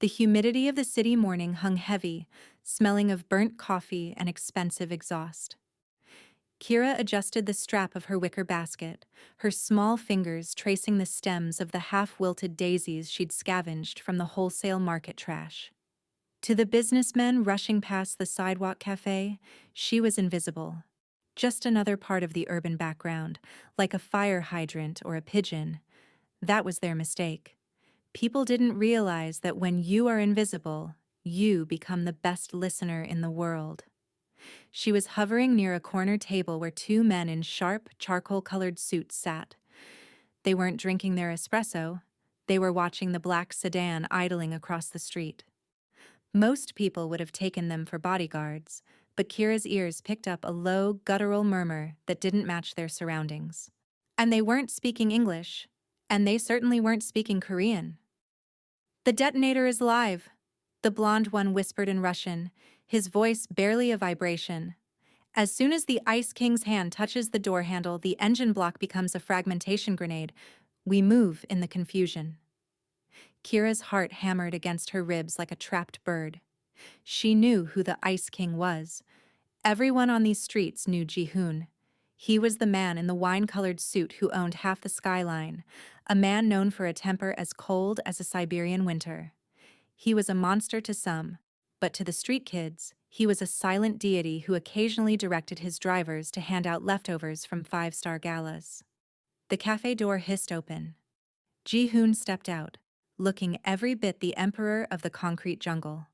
The humidity of the city morning hung heavy, smelling of burnt coffee and expensive exhaust. Kira adjusted the strap of her wicker basket, her small fingers tracing the stems of the half-wilted daisies she'd scavenged from the wholesale market trash. To the businessmen rushing past the sidewalk cafe, she was invisible. Just another part of the urban background, like a fire hydrant or a pigeon. That was their mistake. People didn't realize that when you are invisible, you become the best listener in the world. She was hovering near a corner table where two men in sharp, charcoal-colored suits sat. They weren't drinking their espresso. They were watching the black sedan idling across the street. Most people would have taken them for bodyguards, but Kira's ears picked up a low, guttural murmur that didn't match their surroundings. And they weren't speaking English, and they certainly weren't speaking Korean. "The detonator is live," the blonde one whispered in Russian, his voice barely a vibration. "As soon as the Ice King's hand touches the door handle, the engine block becomes a fragmentation grenade. We move in the confusion." Kira's heart hammered against her ribs like a trapped bird. She knew who the Ice King was. Everyone on these streets knew Ji-hoon. He was the man in the wine-colored suit who owned half the skyline, a man known for a temper as cold as a Siberian winter. He was a monster to some, but to the street kids, he was a silent deity who occasionally directed his drivers to hand out leftovers from five-star galas. The cafe door hissed open. Ji-hoon stepped out, looking every bit the emperor of the concrete jungle.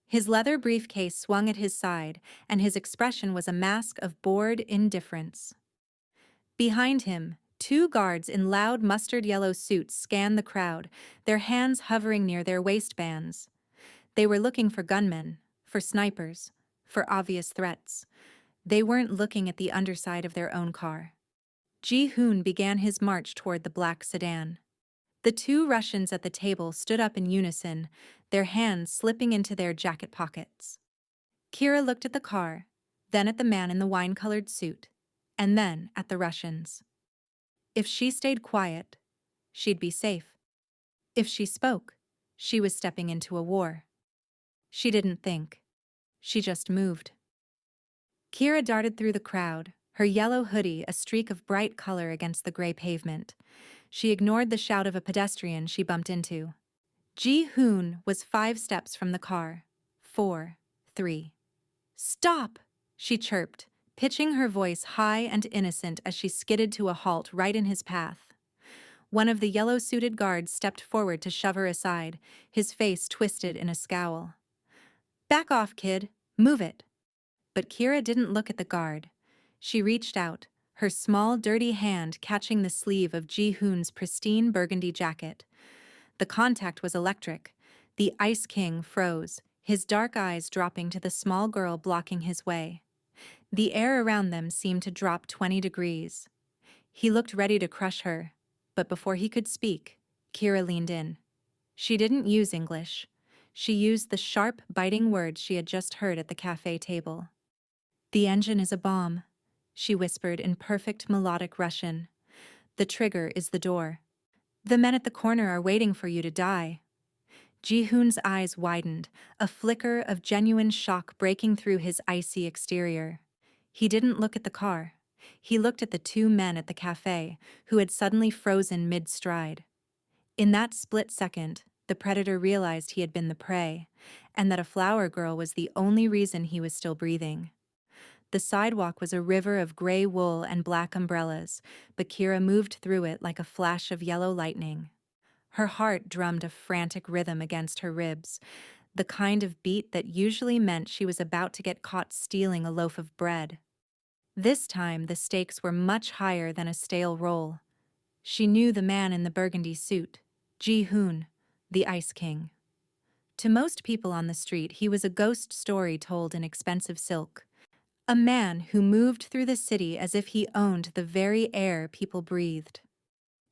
His leather briefcase swung at his side, and his expression was a mask of bored indifference. Behind him, two guards in loud mustard-yellow suits scanned the crowd, their hands hovering near their waistbands. They were looking for gunmen, for snipers, for obvious threats. They weren't looking at the underside of their own car. Ji-hoon began his march toward the black sedan. The two Russians at the table stood up in unison, their hands slipping into their jacket pockets. Kira looked at the car, then at the man in the wine-colored suit, and then at the Russians. If she stayed quiet, she'd be safe. If she spoke, she was stepping into a war. She didn't think. She just moved. Kira darted through the crowd, her yellow hoodie a streak of bright color against the gray pavement. She ignored the shout of a pedestrian she bumped into. Ji-hoon was 5 steps from the car. 4, 3. "Stop!" she chirped, pitching her voice high and innocent as she skidded to a halt right in his path. One of the yellow-suited guards stepped forward to shove her aside, his face twisted in a scowl. "Back off, kid. Move it." But Kira didn't look at the guard. She reached out, her small, dirty hand catching the sleeve of Ji-hoon's pristine burgundy jacket. The contact was electric. The Ice King froze, his dark eyes dropping to the small girl blocking his way. The air around them seemed to drop 20 degrees. He looked ready to crush her, but before he could speak, Kira leaned in. She didn't use English. She used the sharp, biting words she had just heard at the cafe table. "The engine is a bomb," she whispered in perfect melodic Russian. "The trigger is the door. The men at the corner are waiting for you to die." Ji-hoon's eyes widened, a flicker of genuine shock breaking through his icy exterior. He didn't look at the car. He looked at the two men at the cafe, who had suddenly frozen mid-stride. In that split second, the predator realized he had been the prey, and that a flower girl was the only reason he was still breathing. The sidewalk was a river of gray wool and black umbrellas, but Kira moved through it like a flash of yellow lightning. Her heart drummed a frantic rhythm against her ribs, the kind of beat that usually meant she was about to get caught stealing a loaf of bread. This time, the stakes were much higher than a stale roll. She knew the man in the burgundy suit, Ji-hoon, the Ice King. To most people on the street, he was a ghost story told in expensive silk. A man who moved through the city as if he owned the very air people breathed.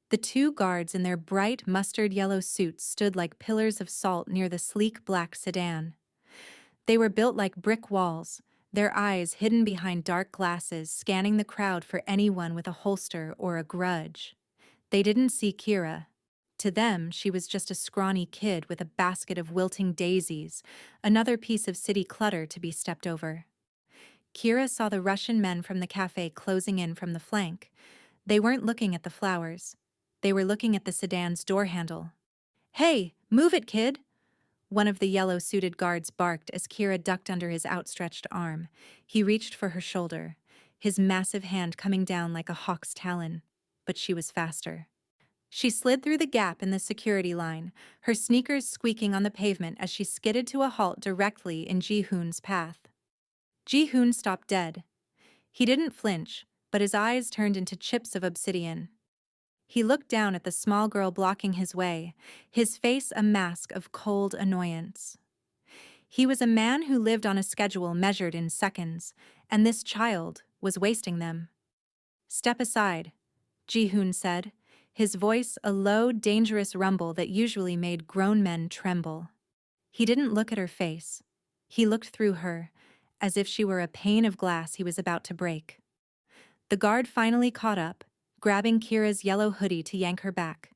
The two guards in their bright mustard-yellow suits stood like pillars of salt near the sleek black sedan. They were built like brick walls, their eyes hidden behind dark glasses, scanning the crowd for anyone with a holster or a grudge. They didn't see Kira. To them, she was just a scrawny kid with a basket of wilting daisies, another piece of city clutter to be stepped over. Kira saw the Russian men from the cafe closing in from the flank. They weren't looking at the flowers. They were looking at the sedan's door handle. "Hey, move it, kid!" One of the yellow-suited guards barked as Kira ducked under his outstretched arm. He reached for her shoulder, his massive hand coming down like a hawk's talon. But she was faster. She slid through the gap in the security line, her sneakers squeaking on the pavement as she skidded to a halt directly in Ji-hoon's path. Ji-hoon stopped dead. He didn't flinch, but his eyes turned into chips of obsidian. He looked down at the small girl blocking his way, his face a mask of cold annoyance. He was a man who lived on a schedule measured in seconds, and this child was wasting them. "Step aside," Ji-hoon said, his voice a low, dangerous rumble that usually made grown men tremble. He didn't look at her face. He looked through her, as if she were a pane of glass he was about to break. The guard finally caught up, grabbing Kira's yellow hoodie to yank her back.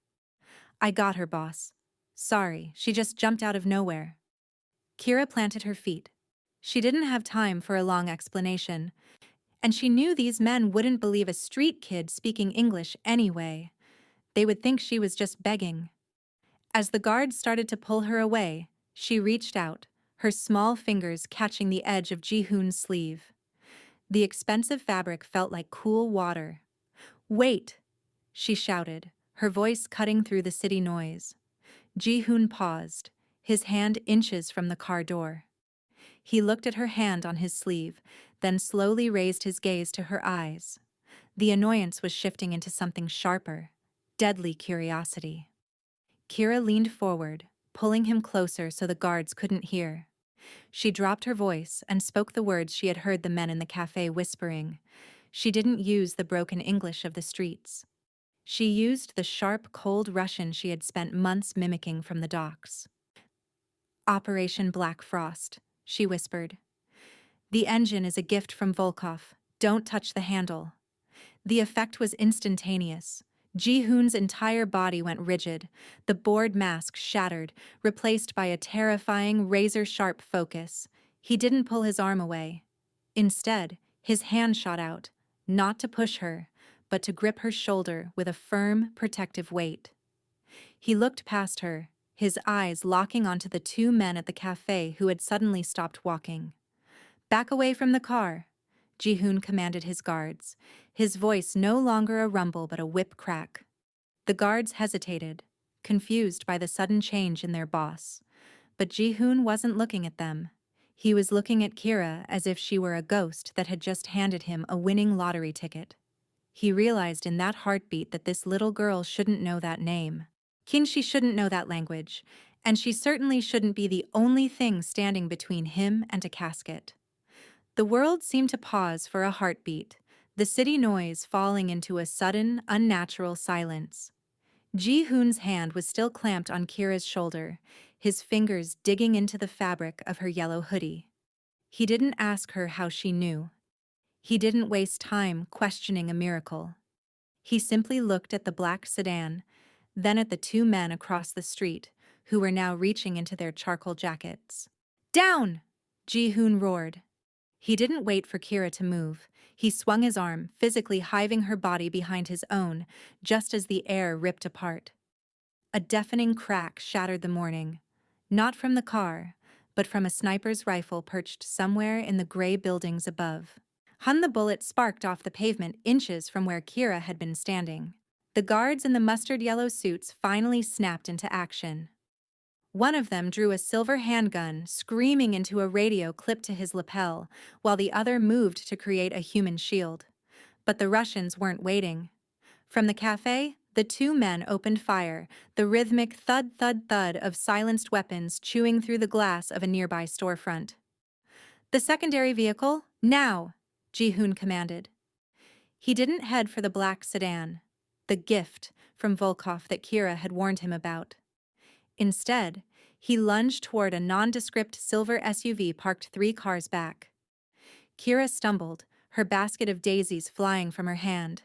"I got her, boss. Sorry, she just jumped out of nowhere." Kira planted her feet. She didn't have time for a long explanation, and she knew these men wouldn't believe a street kid speaking English anyway. They would think she was just begging. As the guards started to pull her away, she reached out, her small fingers catching the edge of Ji-hoon's sleeve. The expensive fabric felt like cool water. "Wait!" she shouted, her voice cutting through the city noise. Ji-hoon paused, his hand inches from the car door. He looked at her hand on his sleeve, then slowly raised his gaze to her eyes. The annoyance was shifting into something sharper, deadly curiosity. Kira leaned forward, pulling him closer so the guards couldn't hear. She dropped her voice and spoke the words she had heard the men in the cafe whispering. She didn't use the broken English of the streets. She used the sharp, cold Russian she had spent months mimicking from the docks. "Operation Black Frost," she whispered. "The engine is a gift from Volkov. Don't touch the handle." The effect was instantaneous. Ji-hoon's entire body went rigid, the board mask shattered, replaced by a terrifying, razor-sharp focus. He didn't pull his arm away. Instead, his hand shot out, not to push her, but to grip her shoulder with a firm, protective weight. He looked past her, his eyes locking onto the two men at the cafe who had suddenly stopped walking. "Back away from the car," Ji-hoon commanded his guards, his voice no longer a rumble but a whip crack. The guards hesitated, confused by the sudden change in their boss. But Ji-hoon wasn't looking at them. He was looking at Kira as if she were a ghost that had just handed him a winning lottery ticket. He realized in that heartbeat that this little girl shouldn't know that name. She shouldn't know that language, and she certainly shouldn't be the only thing standing between him and a casket. The world seemed to pause for a heartbeat, the city noise falling into a sudden, unnatural silence. Ji-hoon's hand was still clamped on Kira's shoulder, his fingers digging into the fabric of her yellow hoodie. He didn't ask her how she knew. He didn't waste time questioning a miracle. He simply looked at the black sedan, then at the two men across the street, who were now reaching into their charcoal jackets. "Down!" Ji-hoon roared. He didn't wait for Kira to move. He swung his arm, physically hiving her body behind his own, just as the air ripped apart. A deafening crack shattered the morning, not from the car, but from a sniper's rifle perched somewhere in the gray buildings above. The bullet sparked off the pavement inches from where Kira had been standing. The guards in the mustard-yellow suits finally snapped into action. One of them drew a silver handgun, screaming into a radio clipped to his lapel, while the other moved to create a human shield. But the Russians weren't waiting. From the cafe, the two men opened fire, the rhythmic thud-thud-thud of silenced weapons chewing through the glass of a nearby storefront. "The secondary vehicle, now!" Ji-hoon commanded. He didn't head for the black sedan, the gift from Volkov that Kira had warned him about. Instead, he lunged toward a nondescript silver SUV parked 3 cars back. Kira stumbled, her basket of daisies flying from her hand.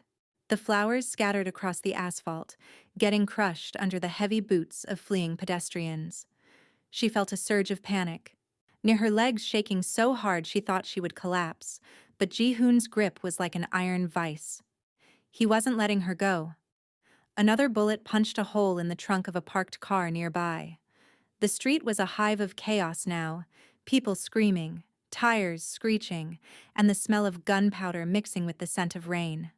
The flowers scattered across the asphalt, getting crushed under the heavy boots of fleeing pedestrians. She felt a surge of panic, near her legs shaking so hard she thought she would collapse, but Ji-hoon's grip was like an iron vice. He wasn't letting her go. Another bullet punched a hole in the trunk of a parked car nearby. The street was a hive of chaos now, people screaming, tires screeching, and the smell of gunpowder mixing with the scent of rain.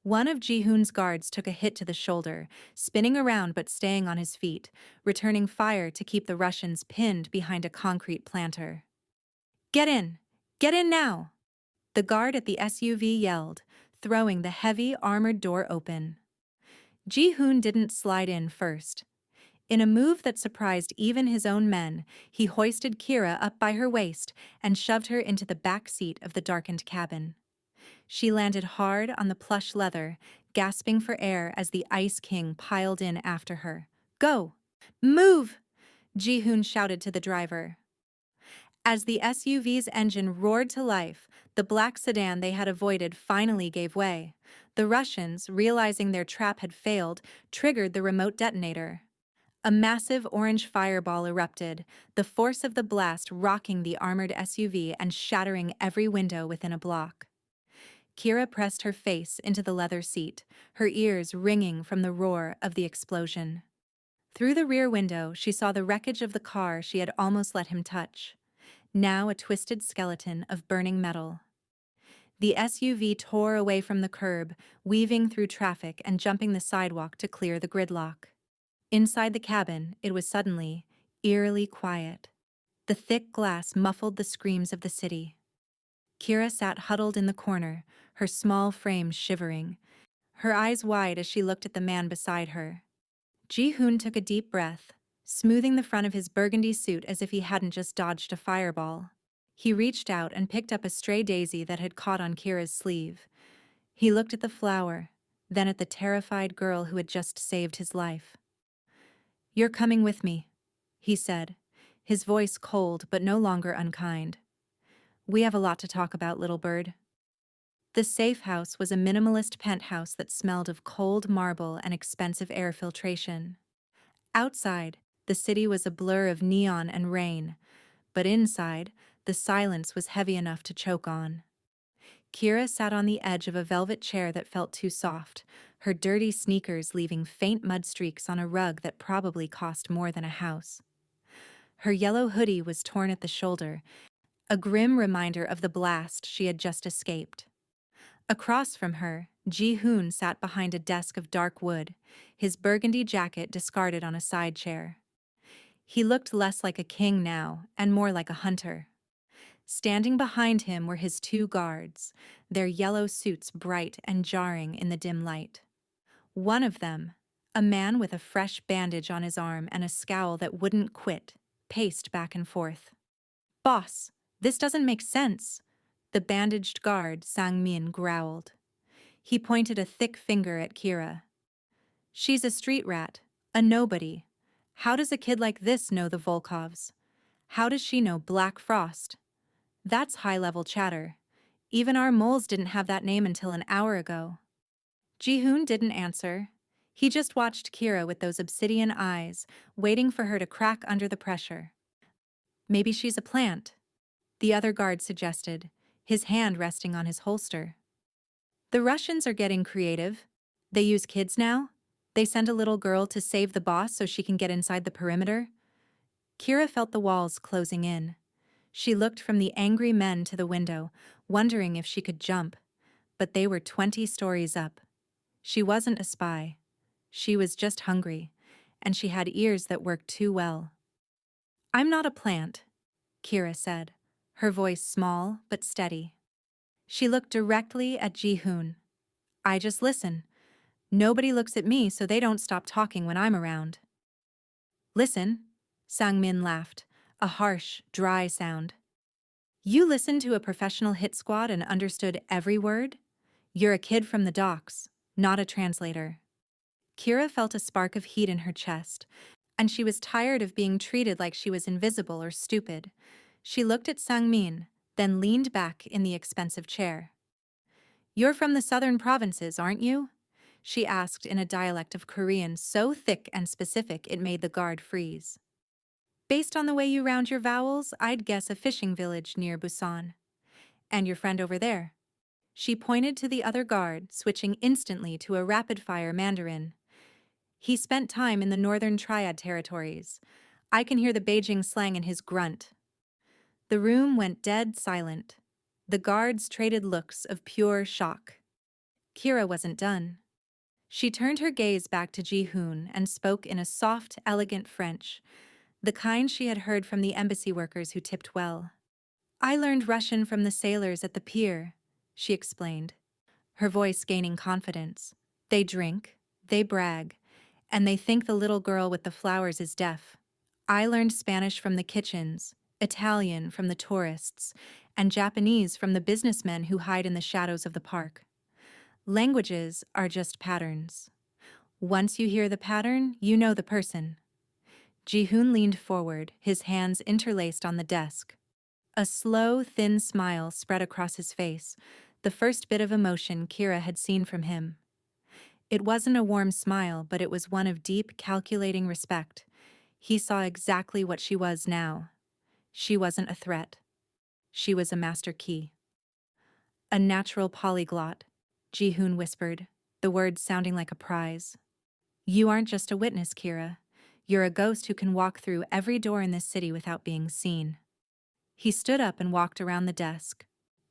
One of Ji-hoon's guards took a hit to the shoulder, spinning around but staying on his feet, returning fire to keep the Russians pinned behind a concrete planter. "Get in! Get in now!" The guard at the SUV yelled, throwing the heavy, armored door open. Ji-hoon didn't slide in first. In a move that surprised even his own men, he hoisted Kira up by her waist and shoved her into the back seat of the darkened cabin. She landed hard on the plush leather, gasping for air as the Ice King piled in after her. "Go! Move!" Ji-hoon shouted to the driver. As the SUV's engine roared to life, the black sedan they had avoided finally gave way. The Russians, realizing their trap had failed, triggered the remote detonator. A massive orange fireball erupted, the force of the blast rocking the armored SUV and shattering every window within a block. Kira pressed her face into the leather seat, her ears ringing from the roar of the explosion. Through the rear window, she saw the wreckage of the car she had almost let him touch, now a twisted skeleton of burning metal. The SUV tore away from the curb, weaving through traffic and jumping the sidewalk to clear the gridlock. Inside the cabin, it was suddenly, eerily quiet. The thick glass muffled the screams of the city. Kira sat huddled in the corner, her small frame shivering, her eyes wide as she looked at the man beside her. Ji-hoon took a deep breath, smoothing the front of his burgundy suit as if he hadn't just dodged a fireball. He reached out and picked up a stray daisy that had caught on Kira's sleeve. He looked at the flower, then at the terrified girl who had just saved his life. "You're coming with me," he said, his voice cold but no longer unkind. "We have a lot to talk about, little bird." The safe house was a minimalist penthouse that smelled of cold marble and expensive air filtration. Outside, the city was a blur of neon and rain, but inside, the silence was heavy enough to choke on. Kira sat on the edge of a velvet chair that felt too soft, her dirty sneakers leaving faint mud streaks on a rug that probably cost more than a house. Her yellow hoodie was torn at the shoulder, a grim reminder of the blast she had just escaped. Across from her, Ji-hoon sat behind a desk of dark wood, his burgundy jacket discarded on a side chair. He looked less like a king now, and more like a hunter. Standing behind him were his two guards, their yellow suits bright and jarring in the dim light. One of them, a man with a fresh bandage on his arm and a scowl that wouldn't quit, paced back and forth. "Boss, this doesn't make sense," the bandaged guard, Sang-min, growled. He pointed a thick finger at Kira. "She's a street rat, a nobody. How does a kid like this know the Volkovs? How does she know Black Frost? That's high-level chatter. Even our moles didn't have that name until an hour ago." Ji-hoon didn't answer. He just watched Kira with those obsidian eyes, waiting for her to crack under the pressure. "Maybe she's a plant," the other guard suggested, his hand resting on his holster. "The Russians are getting creative. They use kids now. They send a little girl to save the boss so she can get inside the perimeter." Kira felt the walls closing in. She looked from the angry men to the window, wondering if she could jump, but they were 20 stories up. She wasn't a spy. She was just hungry, and she had ears that worked too well. "I'm not a plant," Kira said, her voice small but steady. She looked directly at Ji-hoon. "I just listen. Nobody looks at me, so they don't stop talking when I'm around." "Listen," Sang-min laughed, a harsh, dry sound. "You listened to a professional hit squad and understood every word? You're a kid from the docks, not a translator." Kira felt a spark of heat in her chest, and she was tired of being treated like she was invisible or stupid. She looked at Sang-min, then leaned back in the expensive chair. "You're from the southern provinces, aren't you?" she asked in a dialect of Korean so thick and specific it made the guard freeze. Based on the way you round your vowels, I'd guess a fishing village near Busan. And your friend over there? She pointed to the other guard, switching instantly to a rapid-fire Mandarin. He spent time in the Northern Triad territories. I can hear the Beijing slang in his grunt. The room went dead silent. The guards traded looks of pure shock. Kira wasn't done. She turned her gaze back to Ji-hoon and spoke in a soft, elegant French, the kind she had heard from the embassy workers who tipped well. I learned Russian from the sailors at the pier, she explained, her voice gaining confidence. They drink, they brag, and they think the little girl with the flowers is deaf. I learned Spanish from the kitchens, Italian from the tourists, and Japanese from the businessmen who hide in the shadows of the park. Languages are just patterns. Once you hear the pattern, you know the person. Ji-hoon leaned forward, his hands interlaced on the desk. A slow, thin smile spread across his face, the first bit of emotion Kira had seen from him. It wasn't a warm smile, but it was one of deep, calculating respect. He saw exactly what she was now. She wasn't a threat. She was a master key. A natural polyglot, Ji-hoon whispered, the words sounding like a prize. You aren't just a witness, Kira. You're a ghost who can walk through every door in this city without being seen. He stood up and walked around the desk,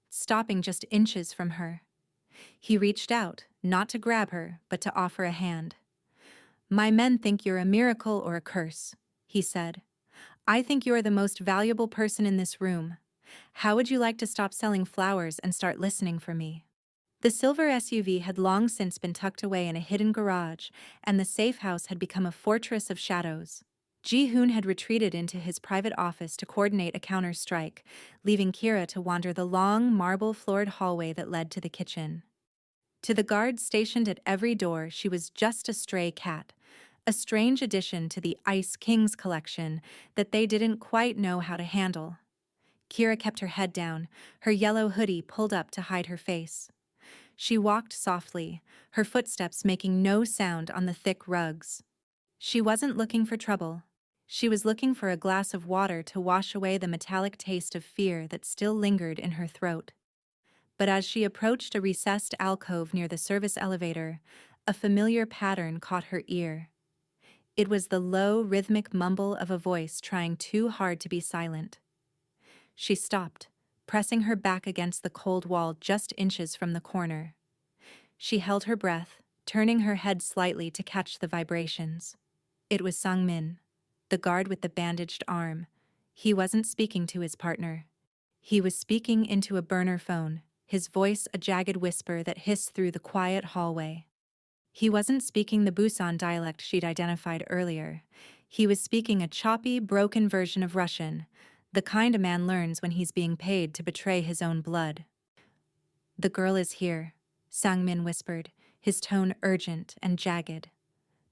stopping just inches from her. He reached out, not to grab her, but to offer a hand. My men think you're a miracle or a curse, he said. I think you're the most valuable person in this room. How would you like to stop selling flowers and start listening for me? The silver SUV had long since been tucked away in a hidden garage, and the safe house had become a fortress of shadows. Ji-hoon had retreated into his private office to coordinate a counter-strike, leaving Kira to wander the long, marble-floored hallway that led to the kitchen. To the guards stationed at every door, she was just a stray cat, a strange addition to the Ice Kings collection that they didn't quite know how to handle. Kira kept her head down, her yellow hoodie pulled up to hide her face. She walked softly, her footsteps making no sound on the thick rugs. She wasn't looking for trouble. She was looking for a glass of water to wash away the metallic taste of fear that still lingered in her throat. But as she approached a recessed alcove near the service elevator, a familiar pattern caught her ear. It was the low, rhythmic mumble of a voice trying too hard to be silent. She stopped, pressing her back against the cold wall just inches from the corner. She held her breath, turning her head slightly to catch the vibrations. It was Sang-min, the guard with the bandaged arm. He wasn't speaking to his partner. He was speaking into a burner phone, his voice a jagged whisper that hissed through the quiet hallway. He wasn't speaking the Busan dialect she'd identified earlier. He was speaking a choppy, broken version of Russian, the kind a man learns when he's being paid to betray his own blood. The girl is here, Sang-min whispered, his tone urgent and jagged.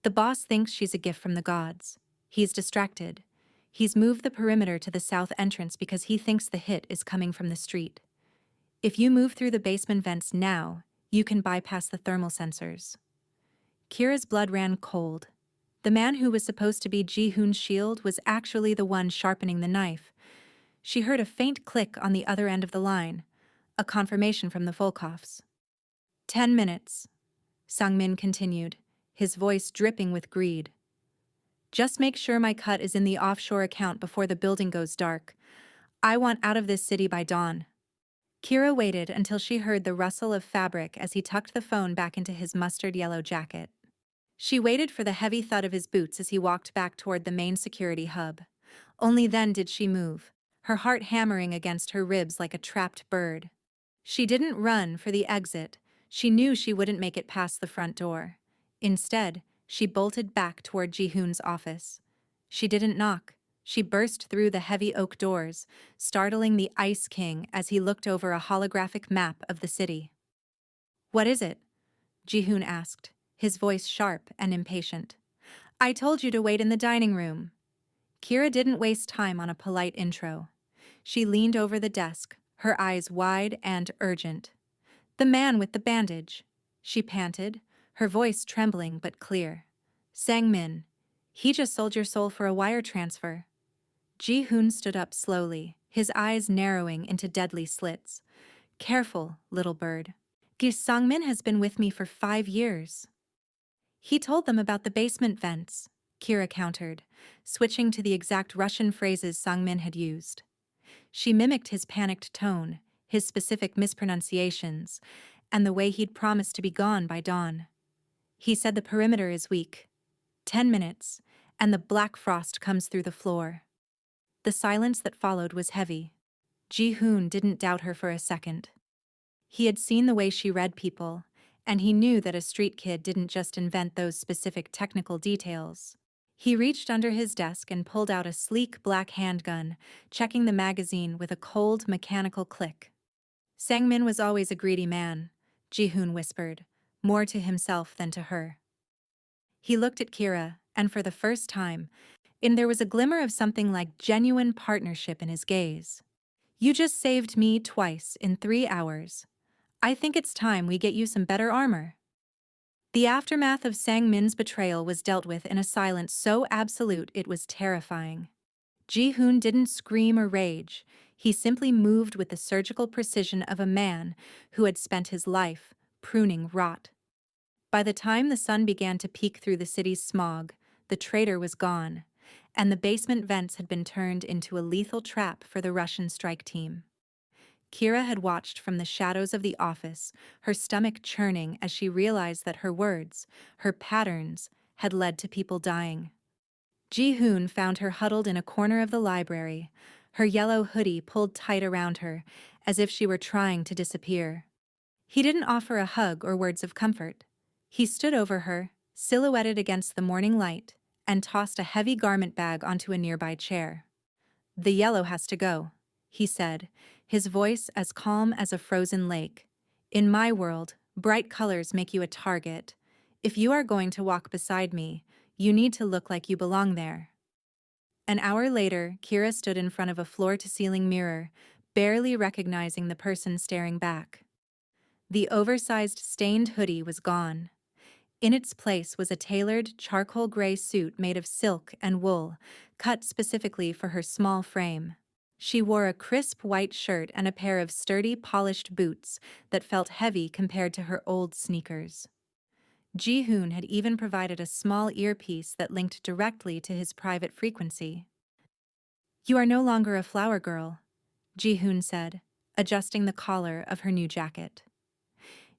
The boss thinks she's a gift from the gods. He's distracted. He's moved the perimeter to the south entrance because he thinks the hit is coming from the street. If you move through the basement vents now, you can bypass the thermal sensors. Kira's blood ran cold. The man who was supposed to be Ji-hoon's shield was actually the one sharpening the knife. She heard a faint click on the other end of the line, a confirmation from the Volkovs. 10 minutes, Sang-min continued, his voice dripping with greed. Just make sure my cut is in the offshore account before the building goes dark. I want out of this city by dawn. Kira waited until she heard the rustle of fabric as he tucked the phone back into his mustard yellow jacket. She waited for the heavy thud of his boots as he walked back toward the main security hub. Only then did she move, her heart hammering against her ribs like a trapped bird. She didn't run for the exit. She knew she wouldn't make it past the front door. Instead, she bolted back toward Ji-hoon's office. She didn't knock. She burst through the heavy oak doors, startling the Ice King as he looked over a holographic map of the city. What is it? Ji-hoon asked, his voice sharp and impatient. I told you to wait in the dining room. Kira didn't waste time on a polite intro. She leaned over the desk, her eyes wide and urgent. The man with the bandage, she panted, her voice trembling but clear. Sang-min, he just sold your soul for a wire transfer. Ji-hoon stood up slowly, his eyes narrowing into deadly slits. Careful, little bird. Sang-min has been with me for 5 years. He told them about the basement vents, Kira countered, switching to the exact Russian phrases Sang-min had used. She mimicked his panicked tone, his specific mispronunciations, and the way he'd promised to be gone by dawn. He said the perimeter is weak. 10 minutes, and the black frost comes through the floor. The silence that followed was heavy. Ji-hoon didn't doubt her for a second. He had seen the way she read people, and he knew that a street kid didn't just invent those specific technical details. He reached under his desk and pulled out a sleek black handgun, checking the magazine with a cold, mechanical click. Sang-min was always a greedy man, Ji-hoon whispered, more to himself than to her. He looked at Kira, and for the first time, there was a glimmer of something like genuine partnership in his gaze. You just saved me twice in 3 hours. I think it's time we get you some better armor. The aftermath of Sang-min's betrayal was dealt with in a silence so absolute it was terrifying. Ji-hoon didn't scream or rage, he simply moved with the surgical precision of a man who had spent his life pruning rot. By the time the sun began to peek through the city's smog, the traitor was gone, and the basement vents had been turned into a lethal trap for the Russian strike team. Kira had watched from the shadows of the office, her stomach churning as she realized that her words, her patterns, had led to people dying. Ji-hoon found her huddled in a corner of the library, her yellow hoodie pulled tight around her, as if she were trying to disappear. He didn't offer a hug or words of comfort. He stood over her, silhouetted against the morning light, and tossed a heavy garment bag onto a nearby chair. The yellow has to go, he said, his voice as calm as a frozen lake. In my world, bright colors make you a target. If you are going to walk beside me, you need to look like you belong there. An hour later, Kira stood in front of a floor-to-ceiling mirror, barely recognizing the person staring back. The oversized stained hoodie was gone. In its place was a tailored charcoal gray suit made of silk and wool, cut specifically for her small frame. She wore a crisp white shirt and a pair of sturdy, polished boots that felt heavy compared to her old sneakers. Ji-hoon had even provided a small earpiece that linked directly to his private frequency. You are no longer a flower girl, Ji-hoon said, adjusting the collar of her new jacket.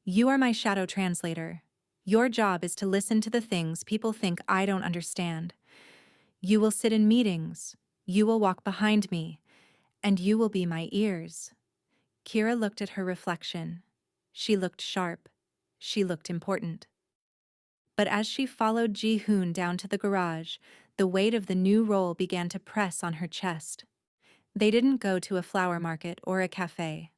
You are my shadow translator. Your job is to listen to the things people think I don't understand. You will sit in meetings, you will walk behind me, and you will be my ears. Kira looked at her reflection. She looked sharp. She looked important. But as she followed Ji-hoon down to the garage, the weight of the new role began to press on her chest. They didn't go to a flower market or a cafe.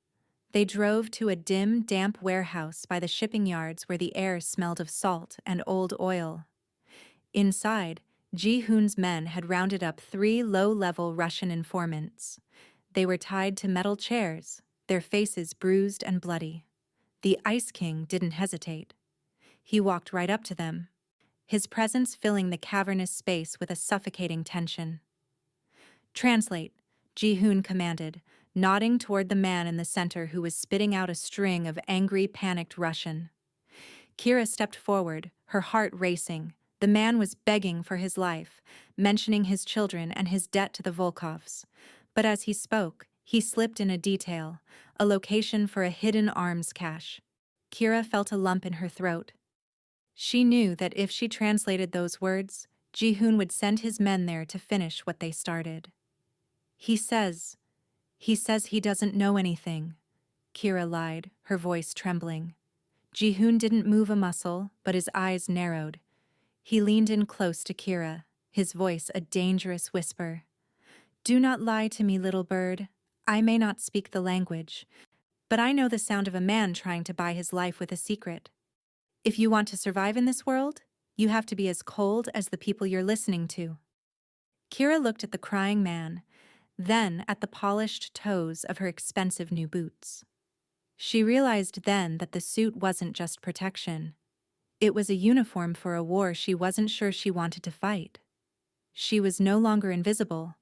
They drove to a dim, damp warehouse by the shipping yards where the air smelled of salt and old oil. Inside, Ji-hoon's men had rounded up 3 low-level Russian informants. They were tied to metal chairs, their faces bruised and bloody. The Ice King didn't hesitate. He walked right up to them, his presence filling the cavernous space with a suffocating tension. Translate, Ji-hoon commanded, nodding toward the man in the center who was spitting out a string of angry, panicked Russian. Kira stepped forward, her heart racing. The man was begging for his life, mentioning his children and his debt to the Volkovs. But as he spoke, he slipped in a detail, a location for a hidden arms cache. Kira felt a lump in her throat. She knew that if she translated those words, Ji-hoon would send his men there to finish what they started. He says he doesn't know anything, Kira lied, her voice trembling. Ji-hoon didn't move a muscle, but his eyes narrowed. He leaned in close to Kira, his voice a dangerous whisper. Do not lie to me, little bird. I may not speak the language, but I know the sound of a man trying to buy his life with a secret. If you want to survive in this world, you have to be as cold as the people you're listening to. Kira looked at the crying man, then at the polished toes of her expensive new boots. She realized then that the suit wasn't just protection. It was a uniform for a war she wasn't sure she wanted to fight. She was no longer invisible,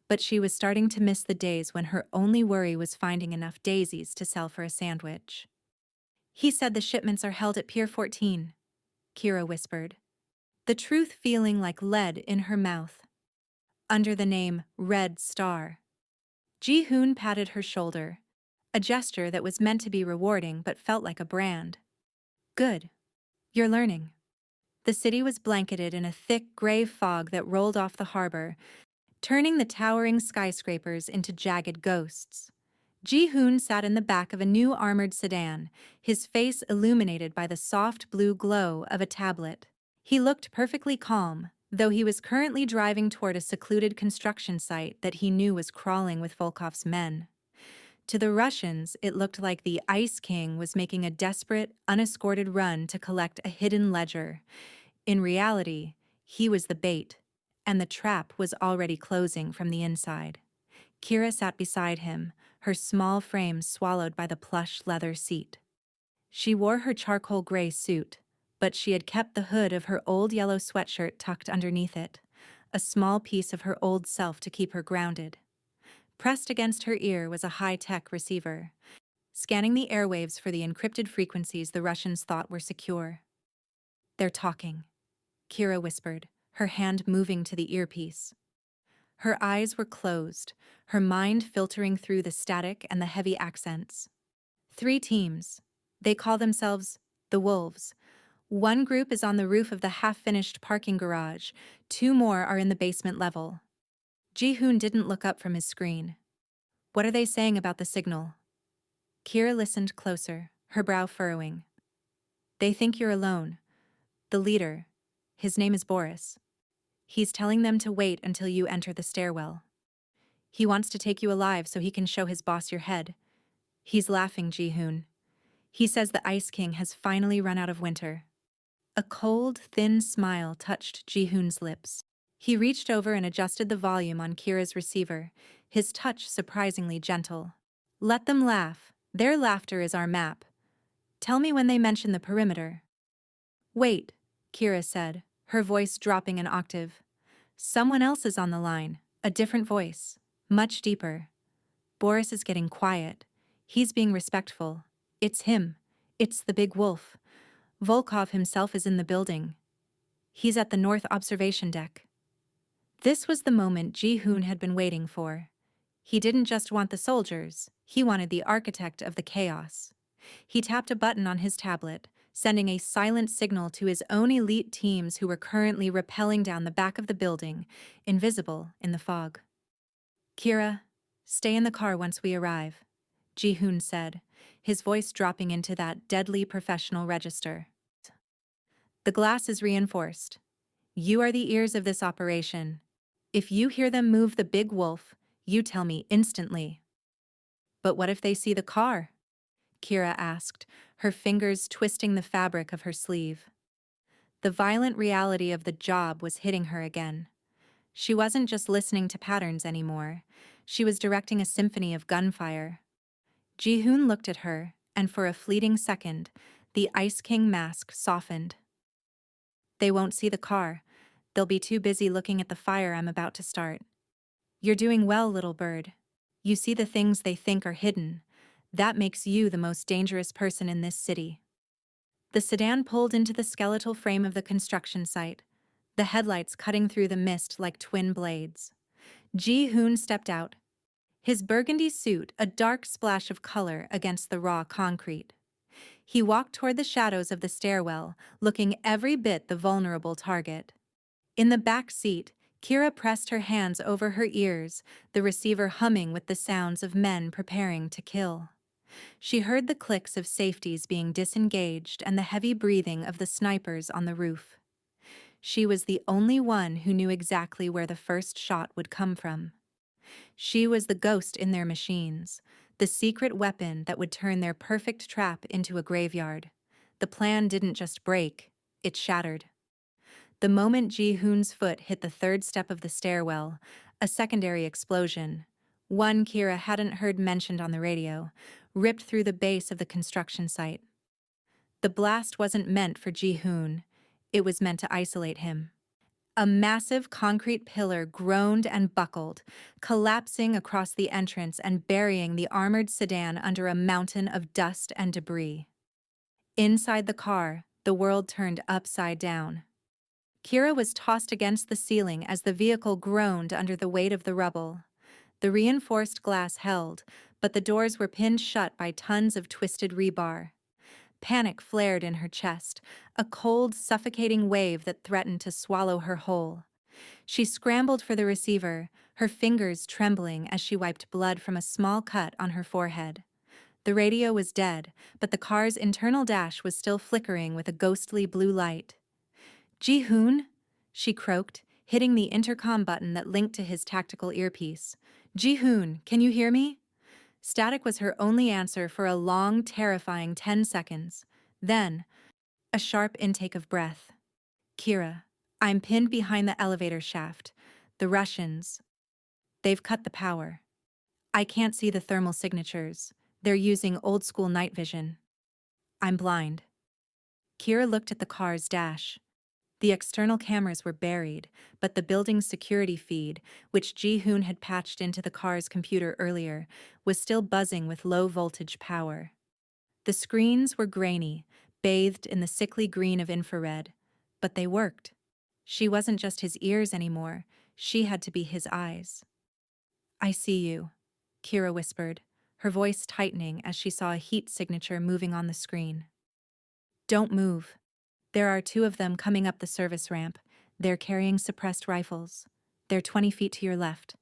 but she was starting to miss the days when her only worry was finding enough daisies to sell for a sandwich. He said the shipments are held at Pier 14, Kira whispered, the truth feeling like lead in her mouth. Under the name Red Star. Ji-hoon patted her shoulder, a gesture that was meant to be rewarding but felt like a brand. Good. You're learning. The city was blanketed in a thick gray fog that rolled off the harbor, turning the towering skyscrapers into jagged ghosts. Ji-hoon sat in the back of a new armored sedan, his face illuminated by the soft blue glow of a tablet. He looked perfectly calm, though he was currently driving toward a secluded construction site that he knew was crawling with Volkov's men. To the Russians, it looked like the Ice King was making a desperate, unescorted run to collect a hidden ledger. In reality, he was the bait, and the trap was already closing from the inside. Kira sat beside him, her small frame swallowed by the plush leather seat. She wore her charcoal gray suit, but she had kept the hood of her old yellow sweatshirt tucked underneath it, a small piece of her old self to keep her grounded. Pressed against her ear was a high-tech receiver, scanning the airwaves for the encrypted frequencies the Russians thought were secure. They're talking, Kira whispered, her hand moving to the earpiece. Her eyes were closed, her mind filtering through the static and the heavy accents. 3 teams. They call themselves the Wolves. One group is on the roof of the half-finished parking garage, 2 more are in the basement level. Ji-hoon didn't look up from his screen. What are they saying about the signal? Kira listened closer, her brow furrowing. They think you're alone. The leader, his name is Boris. He's telling them to wait until you enter the stairwell. He wants to take you alive so he can show his boss your head. He's laughing, Ji-hoon. He says the Ice King has finally run out of winter. A cold, thin smile touched Ji-hoon's lips. He reached over and adjusted the volume on Kira's receiver, his touch surprisingly gentle. Let them laugh. Their laughter is our map. Tell me when they mention the perimeter. Wait, Kira said, her voice dropping an octave. Someone else is on the line, a different voice, much deeper. Boris is getting quiet. He's being respectful. It's him. It's the big wolf. Volkov himself is in the building. He's at the north observation deck. This was the moment Ji-hoon had been waiting for. He didn't just want the soldiers, he wanted the architect of the chaos. He tapped a button on his tablet, sending a silent signal to his own elite teams who were currently rappelling down the back of the building, invisible in the fog. Kira, stay in the car once we arrive, Ji-hoon said, his voice dropping into that deadly professional register. The glass is reinforced. You are the ears of this operation. If you hear them move the big wolf, you tell me instantly. But what if they see the car? Kira asked, her fingers twisting the fabric of her sleeve. The violent reality of the job was hitting her again. She wasn't just listening to patterns anymore. She was directing a symphony of gunfire. Ji-hoon looked at her, and for a fleeting second, the Ice King mask softened. They won't see the car. They'll be too busy looking at the fire I'm about to start. You're doing well, little bird. You see the things they think are hidden. That makes you the most dangerous person in this city. The sedan pulled into the skeletal frame of the construction site, the headlights cutting through the mist like twin blades. Ji-hoon stepped out, his burgundy suit a dark splash of color against the raw concrete. He walked toward the shadows of the stairwell, looking every bit the vulnerable target. In the back seat, Kira pressed her hands over her ears, the receiver humming with the sounds of men preparing to kill. She heard the clicks of safeties being disengaged and the heavy breathing of the snipers on the roof. She was the only one who knew exactly where the first shot would come from. She was the ghost in their machines, the secret weapon that would turn their perfect trap into a graveyard. The plan didn't just break, it shattered. The moment Ji-hoon's foot hit the 3rd step of the stairwell, a secondary explosion, one Kira hadn't heard mentioned on the radio, ripped through the base of the construction site. The blast wasn't meant for Ji-hoon. It was meant to isolate him. A massive concrete pillar groaned and buckled, collapsing across the entrance and burying the armored sedan under a mountain of dust and debris. Inside the car, the world turned upside down. Kira was tossed against the ceiling as the vehicle groaned under the weight of the rubble. The reinforced glass held, but the doors were pinned shut by tons of twisted rebar. Panic flared in her chest, a cold, suffocating wave that threatened to swallow her whole. She scrambled for the receiver, her fingers trembling as she wiped blood from a small cut on her forehead. The radio was dead, but the car's internal dash was still flickering with a ghostly blue light. "Ji-hoon?" she croaked, hitting the intercom button that linked to his tactical earpiece. "Ji-hoon, can you hear me?" Static was her only answer for a long, terrifying 10 seconds. Then, a sharp intake of breath. "Kira, I'm pinned behind the elevator shaft. The Russians. They've cut the power. I can't see the thermal signatures. They're using old-school night vision. I'm blind." Kira looked at the car's dash. The external cameras were buried, but the building's security feed, which Ji-hoon had patched into the car's computer earlier, was still buzzing with low-voltage power. The screens were grainy, bathed in the sickly green of infrared, but they worked. She wasn't just his ears anymore, she had to be his eyes. "I see you," Kira whispered, her voice tightening as she saw a heat signature moving on the screen. "Don't move. There are 2 of them coming up the service ramp. They're carrying suppressed rifles. They're 20 feet to your left."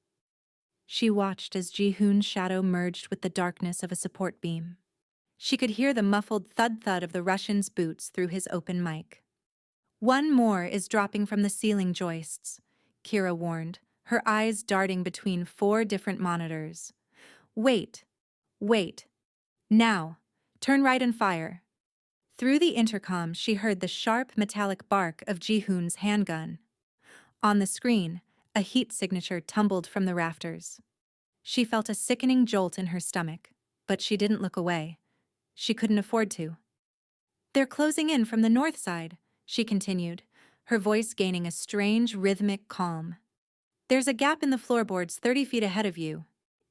She watched as Ji-hoon's shadow merged with the darkness of a support beam. She could hear the muffled thud-thud of the Russian's boots through his open mic. "One more is dropping from the ceiling joists," Kira warned, her eyes darting between 4 different monitors. "Wait. Wait. Now. Turn right and fire." Through the intercom, she heard the sharp, metallic bark of Ji-hoon's handgun. On the screen, a heat signature tumbled from the rafters. She felt a sickening jolt in her stomach, but she didn't look away. She couldn't afford to. "They're closing in from the north side," she continued, her voice gaining a strange, rhythmic calm. "There's a gap in the floorboards 30 feet ahead of you.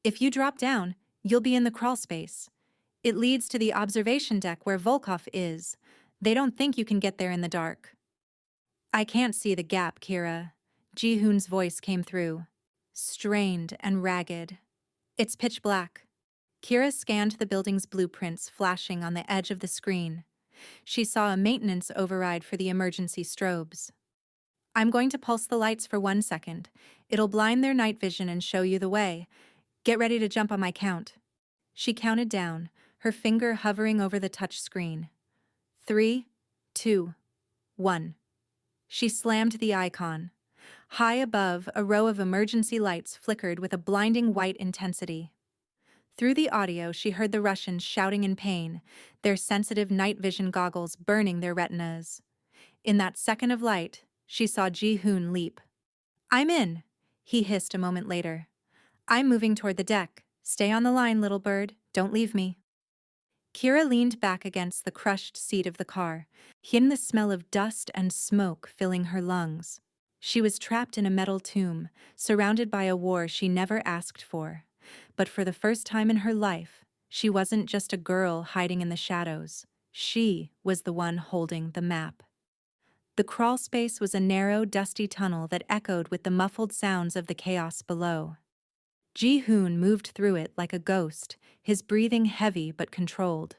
If you drop down, you'll be in the crawl space. It leads to the observation deck where Volkov is. They don't think you can get there in the dark." "I can't see the gap, Kira." Ji-hoon's voice came through, strained and ragged. "It's pitch black." Kira scanned the building's blueprints flashing on the edge of the screen. She saw a maintenance override for the emergency strobes. "I'm going to pulse the lights for 1 second. It'll blind their night vision and show you the way. Get ready to jump on my count." She counted down, her finger hovering over the touch screen. 3, 2, 1. She slammed the icon. High above, a row of emergency lights flickered with a blinding white intensity. Through the audio, she heard the Russians shouting in pain, their sensitive night vision goggles burning their retinas. In that second of light, she saw Ji-hoon leap. "I'm in," he hissed a moment later. "I'm moving toward the deck. Stay on the line, little bird. Don't leave me." Kira leaned back against the crushed seat of the car, hearing the smell of dust and smoke filling her lungs. She was trapped in a metal tomb, surrounded by a war she never asked for. But for the first time in her life, she wasn't just a girl hiding in the shadows. She was the one holding the map. The crawl space was a narrow, dusty tunnel that echoed with the muffled sounds of the chaos below. Ji-hoon moved through it like a ghost, his breathing heavy but controlled.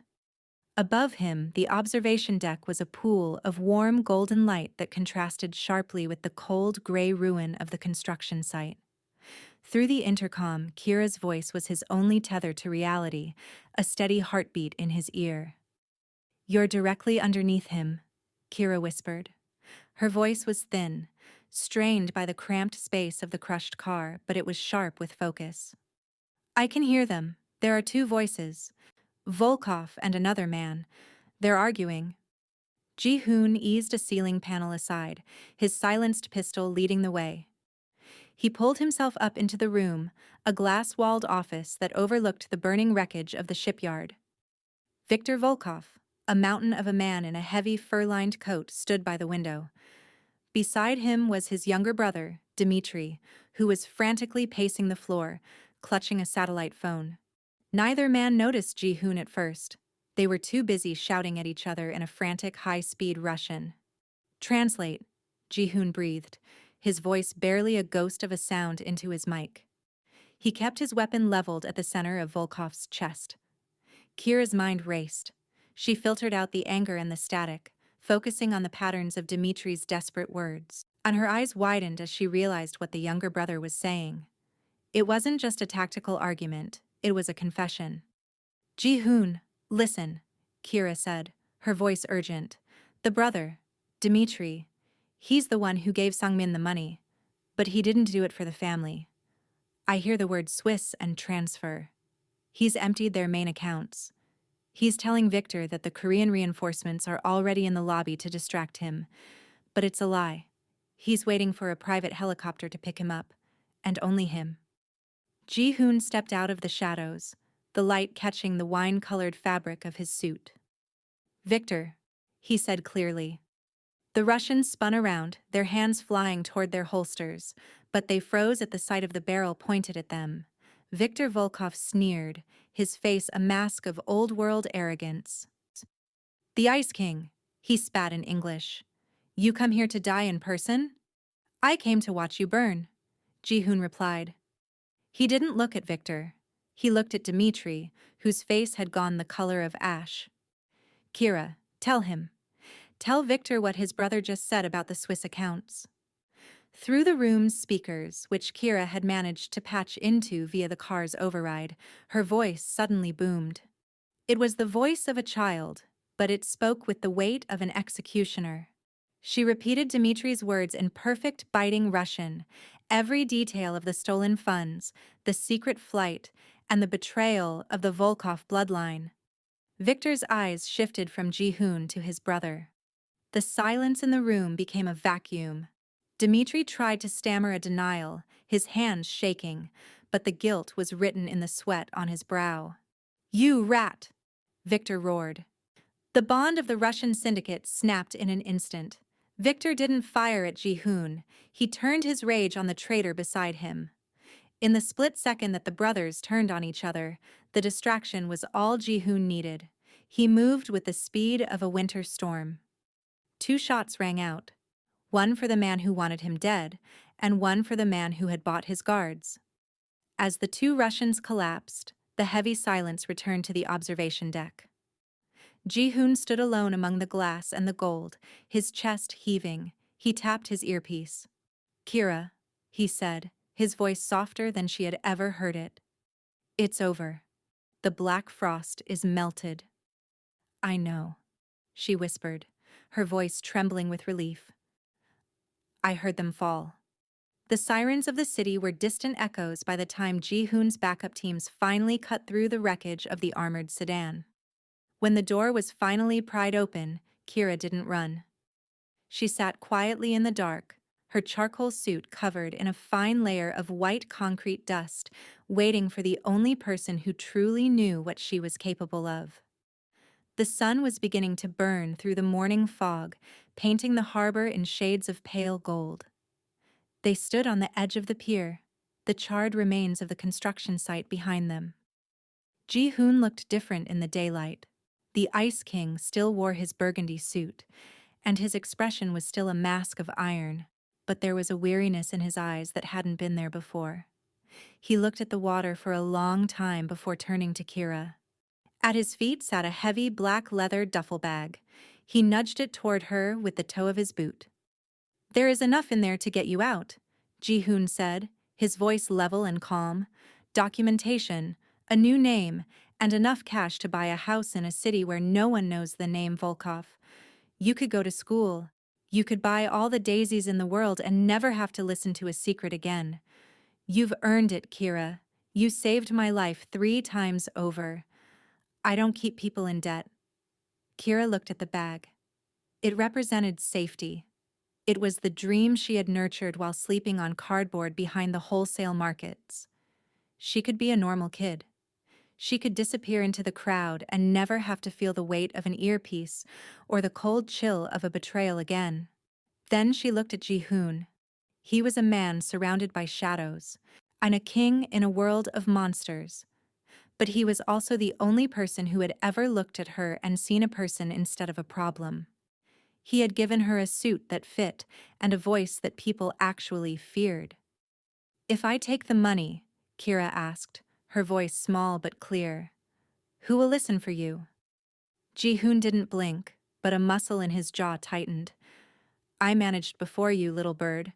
Above him, the observation deck was a pool of warm golden light that contrasted sharply with the cold gray ruin of the construction site. Through the intercom, Kira's voice was his only tether to reality, a steady heartbeat in his ear. "You're directly underneath him," Kira whispered. Her voice was thin, strained by the cramped space of the crushed car, but it was sharp with focus. "I can hear them. There are 2 voices. Volkov and another man. They're arguing." Ji-hoon eased a ceiling panel aside, his silenced pistol leading the way. He pulled himself up into the room, a glass-walled office that overlooked the burning wreckage of the shipyard. "Viktor Volkov, A mountain of a man in a heavy fur-lined coat stood by the window. Beside him was his younger brother, Dmitri, who was frantically pacing the floor, clutching a satellite phone. Neither man noticed Ji-hoon at first. They were too busy shouting at each other in a frantic high-speed Russian. "Translate," Ji-hoon breathed, his voice barely a ghost of a sound into his mic. He kept his weapon leveled at the center of Volkov's chest. Kira's mind raced. She filtered out the anger and the static, focusing on the patterns of Dimitri's desperate words. And her eyes widened as she realized what the younger brother was saying. It wasn't just a tactical argument, it was a confession. "Ji-hoon, listen," Kira said, her voice urgent. "The brother, Dmitri, he's the one who gave Sangmin the money, but he didn't do it for the family. I hear the word Swiss and transfer. He's emptied their main accounts. He's telling Victor that the Korean reinforcements are already in the lobby to distract him, but it's a lie. He's waiting for a private helicopter to pick him up, and only him." Ji-hoon stepped out of the shadows, the light catching the wine-colored fabric of his suit. "Victor," he said clearly. The Russians spun around, their hands flying toward their holsters, but they froze at the sight of the barrel pointed at them. Viktor Volkov sneered, his face a mask of old-world arrogance. "The Ice King," he spat in English. "You come here to die in person?" "I came to watch you burn," Ji-hoon replied. He didn't look at Victor. He looked at Dmitri, whose face had gone the color of ash. "Kira, tell him. Tell Victor what his brother just said about the Swiss accounts." Through the room's speakers, which Kira had managed to patch into via the car's override, her voice suddenly boomed. It was the voice of a child, but it spoke with the weight of an executioner. She repeated Dmitri's words in perfect biting Russian, every detail of the stolen funds, the secret flight, and the betrayal of the Volkov bloodline. Victor's eyes shifted from Ji-hoon to his brother. The silence in the room became a vacuum. Dmitri tried to stammer a denial, his hands shaking, but the guilt was written in the sweat on his brow. "You rat!" Victor roared. The bond of the Russian syndicate snapped in an instant. Victor didn't fire at Ji-hoon, he turned his rage on the traitor beside him. In the split second that the brothers turned on each other, the distraction was all Ji-hoon needed. He moved with the speed of a winter storm. 2 shots rang out. One for the man who wanted him dead, and one for the man who had bought his guards. As the 2 Russians collapsed, the heavy silence returned to the observation deck. Ji-hoon stood alone among the glass and the gold, his chest heaving. He tapped his earpiece. "Kira," he said, his voice softer than she had ever heard it. "It's over. The black frost is melted." "I know," she whispered, her voice trembling with relief. "I heard them fall." The sirens of the city were distant echoes by the time Ji-hoon's backup teams finally cut through the wreckage of the armored sedan. When the door was finally pried open, Kira didn't run. She sat quietly in the dark, her charcoal suit covered in a fine layer of white concrete dust, waiting for the only person who truly knew what she was capable of. The sun was beginning to burn through the morning fog, painting the harbor in shades of pale gold. They stood on the edge of the pier, the charred remains of the construction site behind them. Ji-hoon looked different in the daylight. The Ice King still wore his burgundy suit, and his expression was still a mask of iron, but there was a weariness in his eyes that hadn't been there before. He looked at the water for a long time before turning to Kira. At his feet sat a heavy black leather duffel bag. He nudged it toward her with the toe of his boot. "There is enough in there to get you out," Ji-hoon said, his voice level and calm. "Documentation, a new name, and enough cash to buy a house in a city where no one knows the name Volkov. You could go to school. You could buy all the daisies in the world and never have to listen to a secret again. You've earned it, Kira. You saved my life 3 times over. I don't keep people in debt." Kira looked at the bag. It represented safety. It was the dream she had nurtured while sleeping on cardboard behind the wholesale markets. She could be a normal kid. She could disappear into the crowd and never have to feel the weight of an earpiece or the cold chill of a betrayal again. Then she looked at Ji-hoon. He was a man surrounded by shadows, and a king in a world of monsters. But he was also the only person who had ever looked at her and seen a person instead of a problem. He had given her a suit that fit and a voice that people actually feared. "If I take the money," Kira asked, her voice small but clear, "who will listen for you?" Ji-hoon didn't blink, but a muscle in his jaw tightened. "I managed before you, little bird.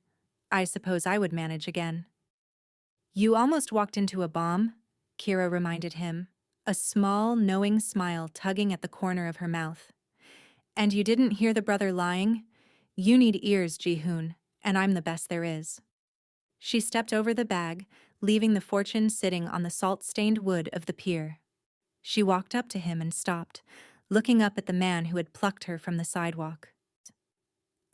I suppose I would manage again." "You almost walked into a bomb," Kira reminded him, a small, knowing smile tugging at the corner of her mouth. "And you didn't hear the brother lying? You need ears, Ji-hoon, and I'm the best there is." She stepped over the bag, leaving the fortune sitting on the salt-stained wood of the pier. She walked up to him and stopped, looking up at the man who had plucked her from the sidewalk.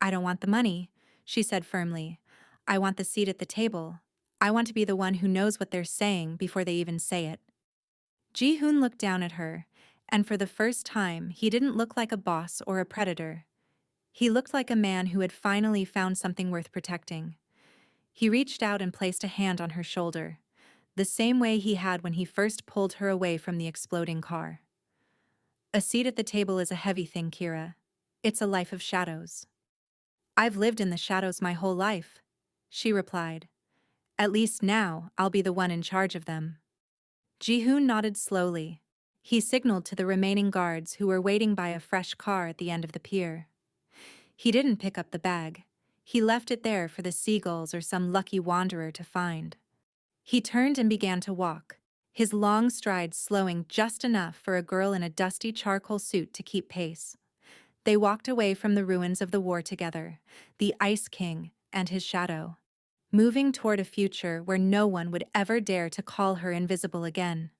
"I don't want the money," she said firmly. "I want the seat at the table. I want to be the one who knows what they're saying before they even say it." Ji-hoon looked down at her, and for the first time, he didn't look like a boss or a predator. He looked like a man who had finally found something worth protecting. He reached out and placed a hand on her shoulder, the same way he had when he first pulled her away from the exploding car. "A seat at the table is a heavy thing, Kira. It's a life of shadows." "I've lived in the shadows my whole life," she replied. "At least now I'll be the one in charge of them." Ji-hoon nodded slowly. He signaled to the remaining guards who were waiting by a fresh car at the end of the pier. He didn't pick up the bag. He left it there for the seagulls or some lucky wanderer to find. He turned and began to walk, his long strides slowing just enough for a girl in a dusty charcoal suit to keep pace. They walked away from the ruins of the war together, the Ice King and his shadow, moving toward a future where no one would ever dare to call her invisible again.